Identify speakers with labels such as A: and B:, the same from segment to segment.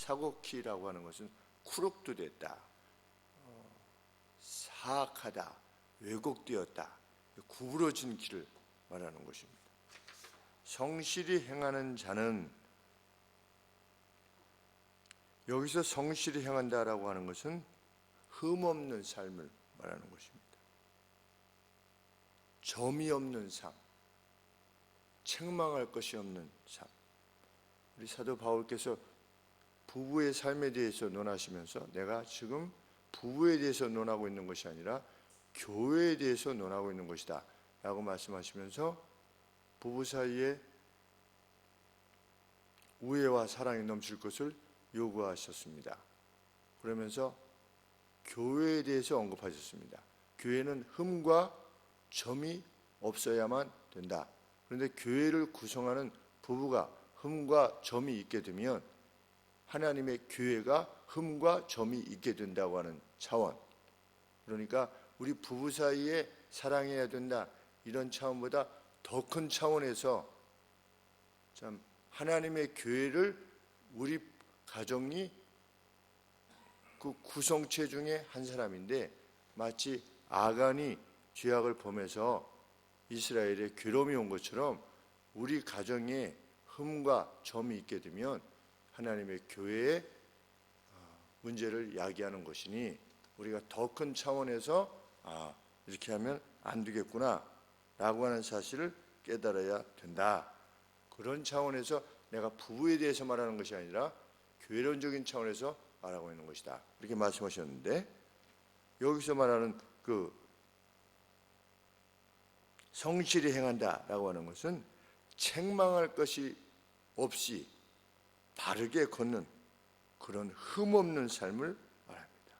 A: 사고키라고 하는 것은 쿠룩두됐다, 사악하다, 왜곡되었다, 구부러진 길을 말하는 것입니다. 성실히 행하는 자는, 여기서 성실히 행한다라고 하는 것은 흠없는 삶을 말하는 것입니다. 점이 없는 삶, 책망할 것이 없는 삶. 우리 사도 바울께서 부부의 삶에 대해서 논하시면서 내가 지금 부부에 대해서 논하고 있는 것이 아니라 교회에 대해서 논하고 있는 것이다 라고 말씀하시면서 부부 사이에 우애와 사랑이 넘칠 것을 요구하셨습니다. 그러면서 교회에 대해서 언급하셨습니다. 교회는 흠과 점이 없어야만 된다. 그런데 교회를 구성하는 부부가 흠과 점이 있게 되면 하나님의 교회가 흠과 점이 있게 된다고 하는 차원, 그러니까 우리 부부 사이에 사랑해야 된다 이런 차원보다 더 큰 차원에서 참 하나님의 교회를 우리 가정이 그 구성체 중에 한 사람인데 마치 아간이 죄악을 범해서 이스라엘에 괴로움이 온 것처럼 우리 가정에 흠과 점이 있게 되면 하나님의 교회에 문제를 야기하는 것이니 우리가 더 큰 차원에서 이렇게 하면 안 되겠구나 라고 하는 사실을 깨달아야 된다. 그런 차원에서 내가 부부에 대해서 말하는 것이 아니라 교회론적인 차원에서 말하고 있는 것이다 이렇게 말씀하셨는데, 여기서 말하는 그 성실히 행한다라고 하는 것은 책망할 것이 없이 바르게 걷는 그런 흠없는 삶을 말합니다.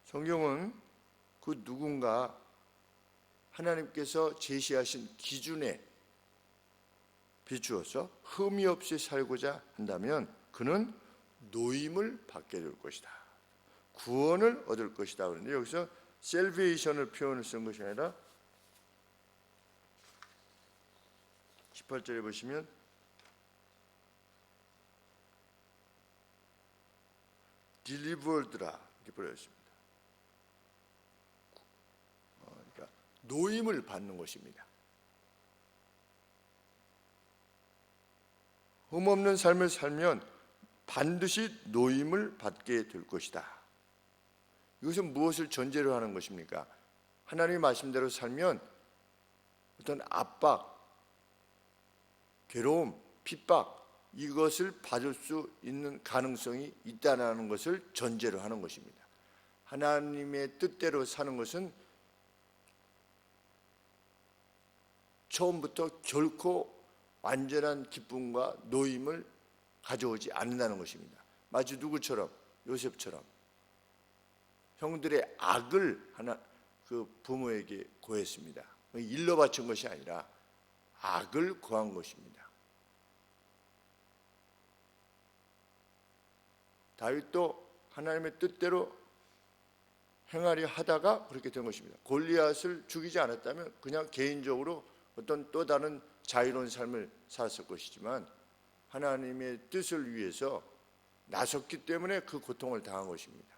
A: 성경은 그 누군가 하나님께서 제시하신 기준에 비추어서 흠이 없이 살고자 한다면 그는 노임을 받게 될 것이다, 구원을 얻을 것이다. 그런데 여기서 셀베이션을 표현을 쓴 것이 아니라 18절에 보시면 delivered라 이렇게 불러있습니다. 그러니까 노임을 받는 것입니다. 흠없는 삶을 살면 반드시 노임을 받게 될 것이다. 이것은 무엇을 전제로 하는 것입니까? 하나님의 말씀대로 살면 어떤 압박, 괴로움, 핍박 이것을 받을 수 있는 가능성이 있다는 것을 전제로 하는 것입니다. 하나님의 뜻대로 사는 것은 처음부터 결코 완전한 기쁨과 노임을 가져오지 않는다는 것입니다. 마치 누구처럼? 요셉처럼 형들의 악을 그 부모에게 고했습니다. 일러 바친 것이 아니라 악을 고한 것입니다. 다윗도 하나님의 뜻대로 행하려 하다가 그렇게 된 것입니다. 골리앗을 죽이지 않았다면 그냥 개인적으로 어떤 또 다른 자유로운 삶을 살았을 것이지만 하나님의 뜻을 위해서 나섰기 때문에 그 고통을 당한 것입니다.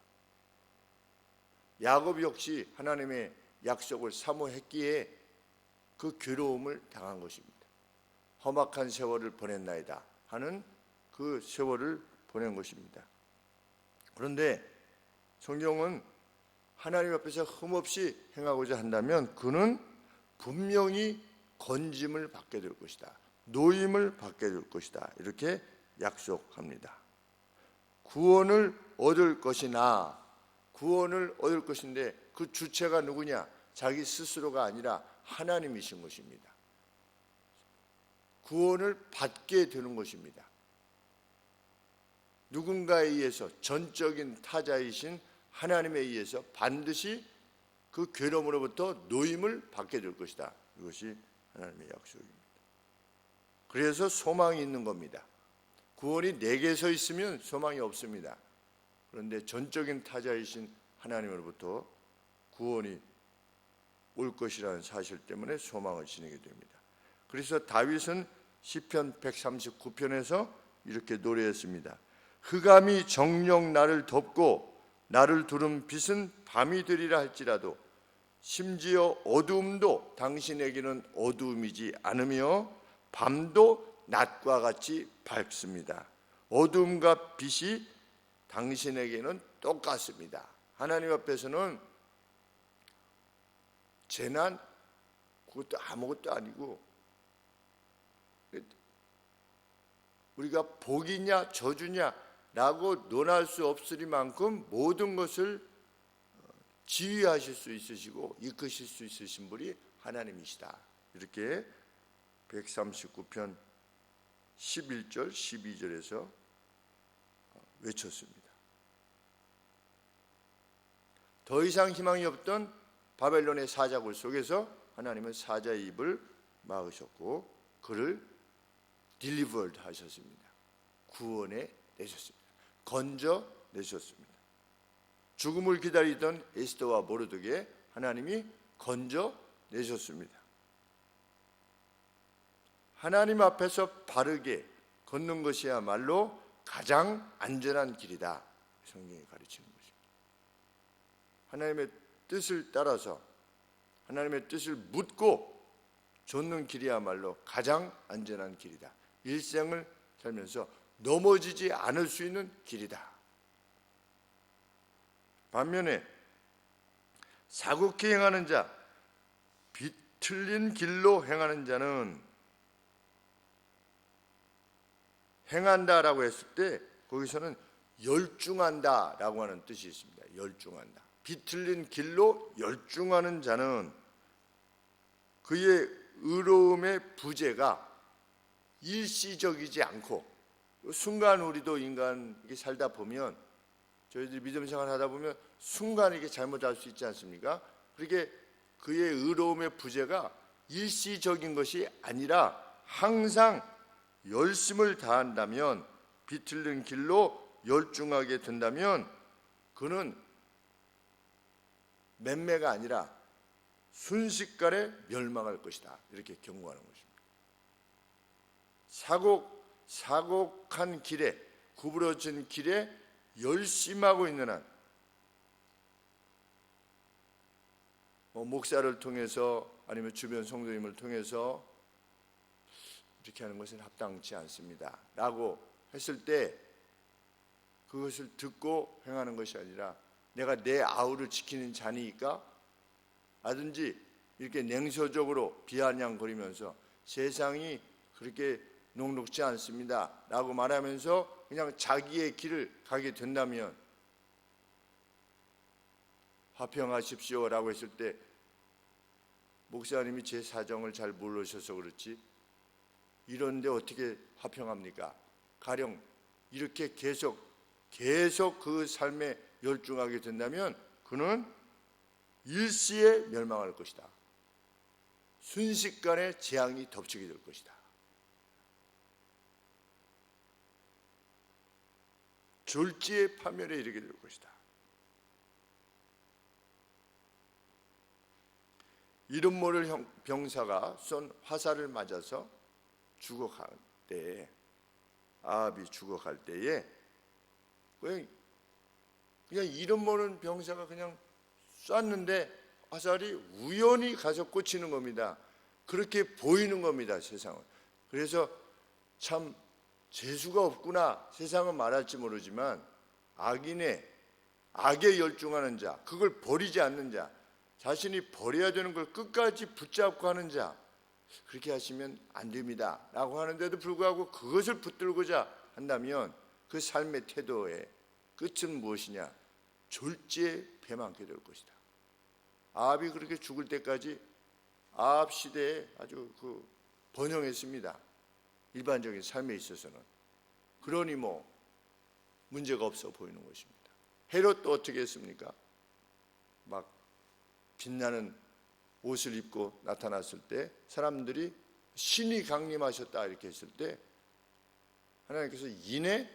A: 야곱 역시 하나님의 약속을 사모했기에 그 괴로움을 당한 것입니다. 험악한 세월을 보냈나이다 하는 그 세월을 보낸 것입니다. 그런데 성경은 하나님 앞에서 흠없이 행하고자 한다면 그는 분명히 건짐을 받게 될 것이다, 노임을 받게 될 것이다 이렇게 약속합니다. 구원을 얻을 것이나, 구원을 얻을 것인데 그 주체가 누구냐? 자기 스스로가 아니라 하나님이신 것입니다. 구원을 받게 되는 것입니다. 누군가에 의해서, 전적인 타자이신 하나님에 의해서 반드시 그 괴로움으로부터 노임을 받게 될 것이다. 이것이 하나님의 약속입니다. 그래서 소망이 있는 겁니다. 구원이 내게 서 있으면 소망이 없습니다. 그런데 전적인 타자이신 하나님으로부터 구원이 올 것이라는 사실 때문에 소망을 지니게 됩니다. 그래서 다윗은 시편 139편에서 이렇게 노래했습니다. 흑암이 정녕 나를 덮고 나를 두른 빛은 밤이 되리라 할지라도 심지어 어두움도 당신에게는 어두움이지 않으며 밤도 낮과 같이 밝습니다. 어두움과 빛이 당신에게는 똑같습니다. 하나님 앞에서는 재난 그것도 아무것도 아니고 우리가 복이냐 저주냐라고 논할 수 없으리만큼 모든 것을 지휘하실 수 있으시고 이끄실 수 있으신 분이 하나님이시다. 이렇게 139편 11절 12절에서 외쳤습니다. 더 이상 희망이 없던 바벨론의 사자굴 속에서 하나님은 사자의 입을 막으셨고 그를 delivered 하셨습니다. 구원해 내셨습니다. 건져 내셨습니다. 죽음을 기다리던 에스더와 모르드게 하나님이 건져 내셨습니다. 하나님 앞에서 바르게 걷는 것이야말로 가장 안전한 길이다. 성경이 가르치는 것입니다. 하나님의 뜻을 따라서 하나님의 뜻을 묻고 좇는 길이야말로 가장 안전한 길이다. 일생을 살면서 넘어지지 않을 수 있는 길이다. 반면에 사곡히 행하는 자, 비틀린 길로 행하는 자는 행한다라고 했을 때 거기서는 열중한다라고 하는 뜻이 있습니다. 열중한다. 비틀린 길로 열중하는 자는 그의 의로움의 부재가 일시적이지 않고 순간 우리도 인간 살다 보면 저희들이 믿음 생활 하다 보면 순간 이게 잘못할 수 있지 않습니까? 그렇게 그의 의로움의 부재가 일시적인 것이 아니라 항상 열심을 다한다면 비틀린 길로 열중하게 된다면 그는 맴매가 아니라 순식간에 멸망할 것이다. 이렇게 경고하는 것입니다. 사곡한 길에 구부러진 길에 열심하고 있는 한 목사를 통해서 아니면 주변 성도님을 통해서 이렇게 하는 것은 합당치 않습니다 라고 했을 때 그것을 듣고 행하는 것이 아니라 내가 내 아우를 지키는 자니까 하든지 이렇게 냉소적으로 비아냥거리면서 세상이 그렇게 녹록지 않습니다 라고 말하면서 그냥 자기의 길을 가게 된다면 화평하십시오 라고 했을 때 목사님이 제 사정을 잘 모르셔서 그렇지 이런데 어떻게 화평합니까? 가령 이렇게 계속 그 삶에 열중하게 된다면 그는 일시에 멸망할 것이다. 순식간에 재앙이 덮치게 될 것이다. 졸지의 파멸에 이르게 될 것이다. 이름 모를 병사가 쏜 화살을 맞아서 죽어갈 때에 아합이 죽어갈 때에 그냥 이름 모르는 병사가 그냥 쐈는데 화살이 우연히 가서 꽂히는 겁니다. 그렇게 보이는 겁니다, 세상은. 그래서 참 재수가 없구나 세상은 말할지 모르지만 악에 열중하는 자, 그걸 버리지 않는 자, 자신이 버려야 되는 걸 끝까지 붙잡고 하는 자, 그렇게 하시면 안 됩니다 라고 하는데도 불구하고 그것을 붙들고자 한다면 그 삶의 태도의 끝은 무엇이냐? 졸지에 배망게 될 것이다. 아합이 그렇게 죽을 때까지 아합 시대에 아주 번영했습니다. 일반적인 삶에 있어서는. 그러니 문제가 없어 보이는 것입니다. 헤롯도 어떻게 했습니까? 막 빛나는 옷을 입고 나타났을 때 사람들이 신이 강림하셨다 이렇게 했을 때 하나님께서 이내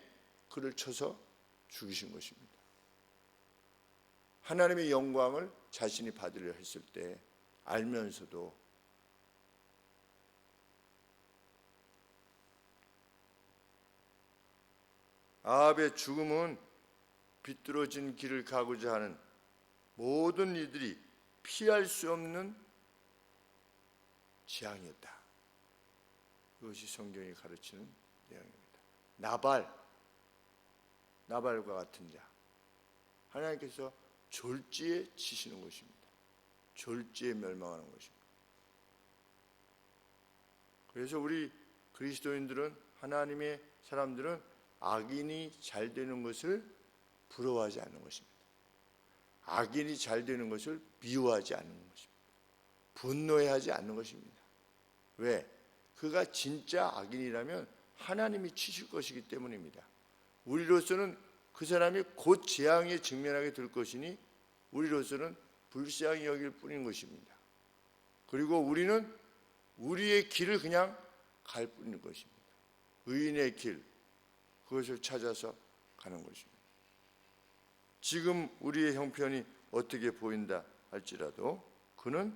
A: 그를 쳐서 죽이신 것입니다. 하나님의 영광을 자신이 받으려 했을 때 알면서도 아합의 죽음은 비뚤어진 길을 가고자 하는 모든 이들이 피할 수 없는 재앙이었다. 이것이 성경이 가르치는 내용입니다. 나발과 같은 자, 하나님께서 졸지에 치시는 것입니다. 졸지에 멸망하는 것입니다. 그래서 우리 그리스도인들은, 하나님의 사람들은 악인이 잘 되는 것을 부러워하지 않는 것입니다. 악인이 잘 되는 것을 미워하지 않는 것입니다. 분노해하지 않는 것입니다. 왜? 그가 진짜 악인이라면 하나님이 치실 것이기 때문입니다. 우리로서는 그 사람이 곧 재앙에 직면하게 될 것이니 우리로서는 불쌍히 여길 뿐인 것입니다. 그리고 우리는 우리의 길을 그냥 갈 뿐인 것입니다. 의인의 길, 그것을 찾아서 가는 것입니다. 지금 우리의 형편이 어떻게 보인다 할지라도 그는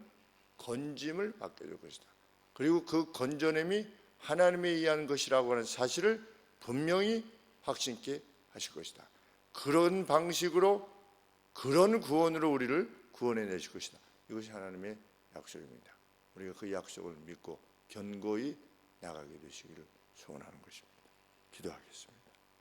A: 건짐을 받게 될 것이다. 그리고 그 건져냄이 하나님에 의한 것이라고 하는 사실을 분명히 확신케 하실 것이다. 그런 방식으로, 그런 구원으로 우리를 구원해 내실 것이다. 이것이 하나님의 약속입니다. 우리가 그 약속을 믿고 견고히 나가게 되시기를 소원하는 것입니다. 기도하겠습니다.